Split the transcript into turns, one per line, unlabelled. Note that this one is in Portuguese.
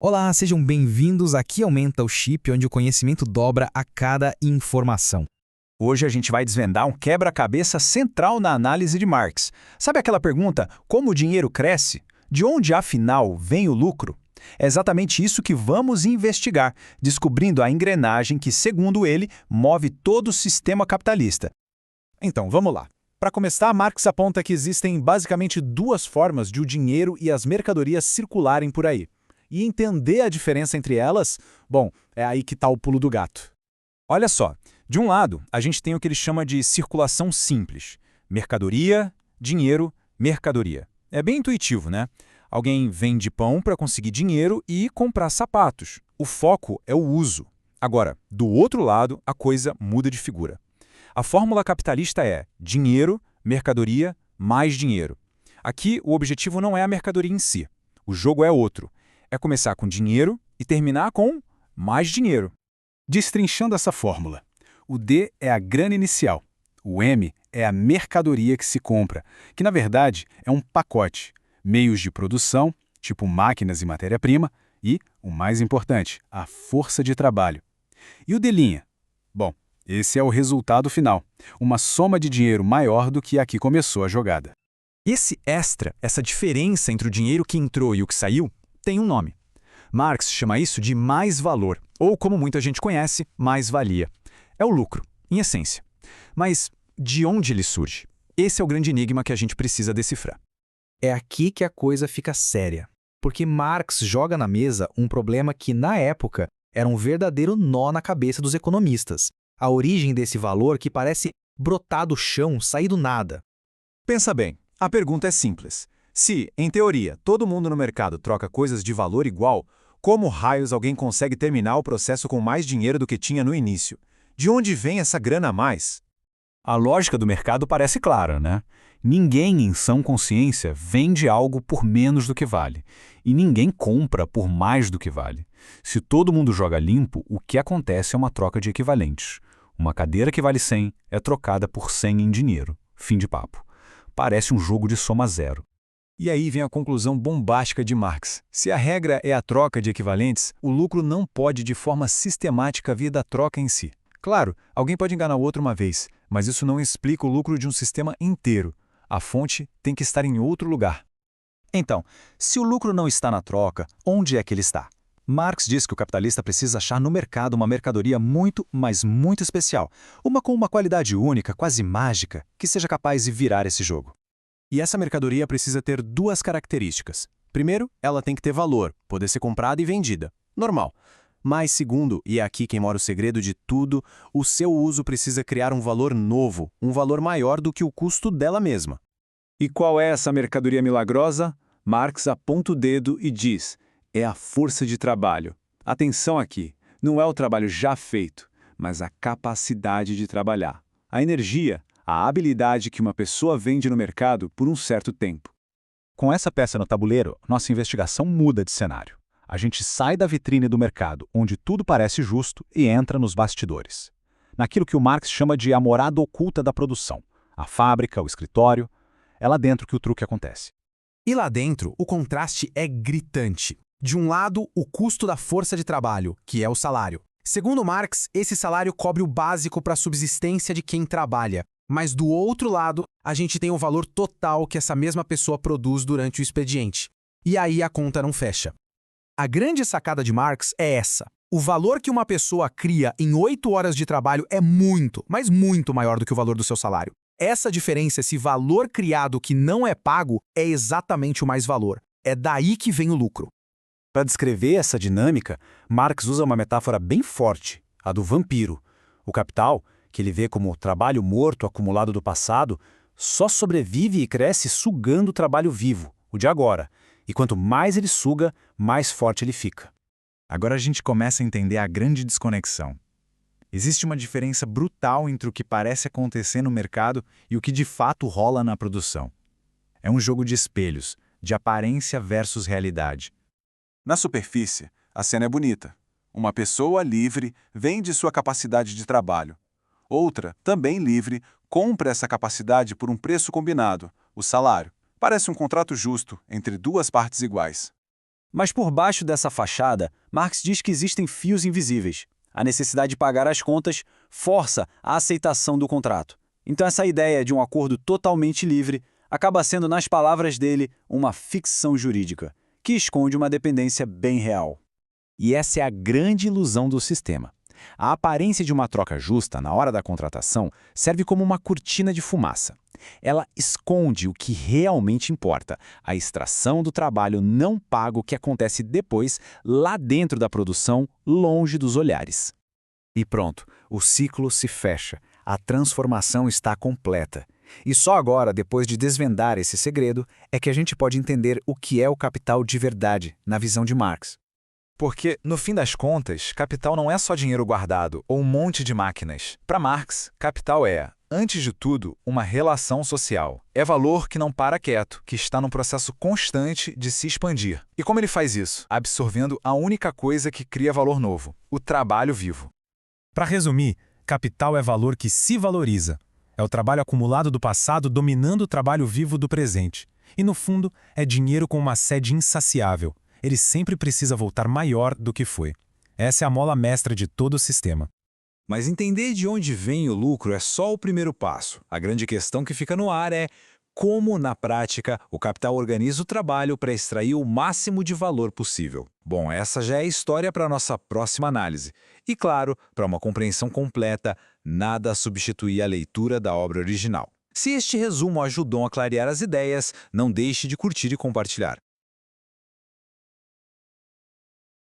Olá, sejam bem-vindos. Aqui aumenta o chip, onde o conhecimento dobra a cada informação.
Hoje a gente vai desvendar um quebra-cabeça central na análise de Marx. Sabe aquela pergunta, como o dinheiro cresce? De onde, afinal, vem o lucro? É exatamente isso que vamos investigar, descobrindo a engrenagem que, segundo ele, move todo o sistema capitalista.
Então, vamos lá. Para começar, Marx aponta que existem basicamente duas formas de o dinheiro e as mercadorias circularem por aí. E entender a diferença entre elas, bom, é aí que está o pulo do gato.
Olha só, de um lado, a gente tem o que ele chama de circulação simples. Mercadoria, dinheiro, mercadoria. É bem intuitivo, né? Alguém vende pão para conseguir dinheiro e comprar sapatos. O foco é o uso. Agora, do outro lado, a coisa muda de figura. A fórmula capitalista é dinheiro, mercadoria, mais dinheiro. Aqui, o objetivo não é a mercadoria em si. O jogo é outro. É começar com dinheiro e terminar com mais dinheiro.
Destrinchando essa fórmula, o D é a grana inicial, o M é a mercadoria que se compra, que na verdade é um pacote, meios de produção, tipo máquinas e matéria-prima, e, o mais importante, a força de trabalho. E o D'? Bom, esse é o resultado final, uma soma de dinheiro maior do que a que começou a jogada.
Esse extra, essa diferença entre o dinheiro que entrou e o que saiu, tem um nome. Marx chama isso de mais-valor, ou como muita gente conhece, mais-valia. É o lucro, em essência. Mas de onde ele surge? Esse é o grande enigma que a gente precisa decifrar.
É aqui que a coisa fica séria, porque Marx joga na mesa um problema que, na época, era um verdadeiro nó na cabeça dos economistas. A origem desse valor que parece brotar do chão, sair do nada.
Pensa bem, a pergunta é simples. Se, em teoria, todo mundo no mercado troca coisas de valor igual, como raios alguém consegue terminar o processo com mais dinheiro do que tinha no início? De onde vem essa grana a mais? A lógica do mercado parece clara, né? Ninguém em sã consciência vende algo por menos do que vale. E ninguém compra por mais do que vale. Se todo mundo joga limpo, o que acontece é uma troca de equivalentes. Uma cadeira que vale 100 é trocada por 100 em dinheiro. Fim de papo. Parece um jogo de soma zero. E aí vem a conclusão bombástica de Marx. Se a regra é a troca de equivalentes, o lucro não pode de forma sistemática vir da troca em si. Claro, alguém pode enganar o outro uma vez, mas isso não explica o lucro de um sistema inteiro. A fonte tem que estar em outro lugar. Então, se o lucro não está na troca, onde é que ele está? Marx diz que o capitalista precisa achar no mercado uma mercadoria muito, mas muito especial. Uma com uma qualidade única, quase mágica, que seja capaz de virar esse jogo.
E essa mercadoria precisa ter duas características. Primeiro, ela tem que ter valor, poder ser comprada e vendida. Normal. Mas segundo, e é aqui quem mora o segredo de tudo, o seu uso precisa criar um valor novo, um valor maior do que o custo dela mesma.
E qual é essa mercadoria milagrosa? Marx aponta o dedo e diz: é a força de trabalho. Atenção aqui, não é o trabalho já feito, mas a capacidade de trabalhar. A energia, a habilidade que uma pessoa vende no mercado por um certo tempo. Com essa peça no tabuleiro, nossa investigação muda de cenário. A gente sai da vitrine do mercado, onde tudo parece justo, e entra nos bastidores. Naquilo que o Marx chama de a morada oculta da produção. A fábrica, o escritório, é lá dentro que o truque acontece.
E lá dentro, o contraste é gritante. De um lado, o custo da força de trabalho, que é o salário. Segundo Marx, esse salário cobre o básico para a subsistência de quem trabalha. Mas do outro lado, a gente tem o valor total que essa mesma pessoa produz durante o expediente. E aí a conta não fecha. A grande sacada de Marx é essa. O valor que uma pessoa cria em 8 horas de trabalho é muito, mas muito maior do que o valor do seu salário. Essa diferença, esse valor criado que não é pago, é exatamente o mais-valor. É daí que vem o lucro.
Para descrever essa dinâmica, Marx usa uma metáfora bem forte, a do vampiro. O capital, que ele vê como trabalho morto acumulado do passado, só sobrevive e cresce sugando o trabalho vivo, o de agora. E quanto mais ele suga, mais forte ele fica. Agora a gente começa a entender a grande desconexão. Existe uma diferença brutal entre o que parece acontecer no mercado e o que de fato rola na produção. É um jogo de espelhos, de aparência versus realidade. Na superfície, a cena é bonita. Uma pessoa livre vende sua capacidade de trabalho. Outra, também livre, compra essa capacidade por um preço combinado, o salário. Parece um contrato justo entre duas partes iguais.
Mas por baixo dessa fachada, Marx diz que existem fios invisíveis. A necessidade de pagar as contas força a aceitação do contrato. Então essa ideia de um acordo totalmente livre acaba sendo, nas palavras dele, uma ficção jurídica, que esconde uma dependência bem real.
E essa é a grande ilusão do sistema. A aparência de uma troca justa na hora da contratação serve como uma cortina de fumaça. Ela esconde o que realmente importa, a extração do trabalho não pago que acontece depois, lá dentro da produção, longe dos olhares.
E pronto, o ciclo se fecha, a transformação está completa. E só agora, depois de desvendar esse segredo, é que a gente pode entender o que é o capital de verdade, na visão de Marx.
Porque, no fim das contas, capital não é só dinheiro guardado ou um monte de máquinas. Para Marx, capital é, antes de tudo, uma relação social. É valor que não para quieto, que está num processo constante de se expandir. E como ele faz isso? Absorvendo a única coisa que cria valor novo, o trabalho vivo.
Para resumir, capital é valor que se valoriza. É o trabalho acumulado do passado dominando o trabalho vivo do presente. E, no fundo, é dinheiro com uma sede insaciável. Ele sempre precisa voltar maior do que foi. Essa é a mola mestra de todo o sistema.
Mas entender de onde vem o lucro é só o primeiro passo. A grande questão que fica no ar é como, na prática, o capital organiza o trabalho para extrair o máximo de valor possível. Bom, essa já é a história para a nossa próxima análise. E, claro, para uma compreensão completa, nada substitui a leitura da obra original. Se este resumo ajudou a clarear as ideias, não deixe de curtir e compartilhar.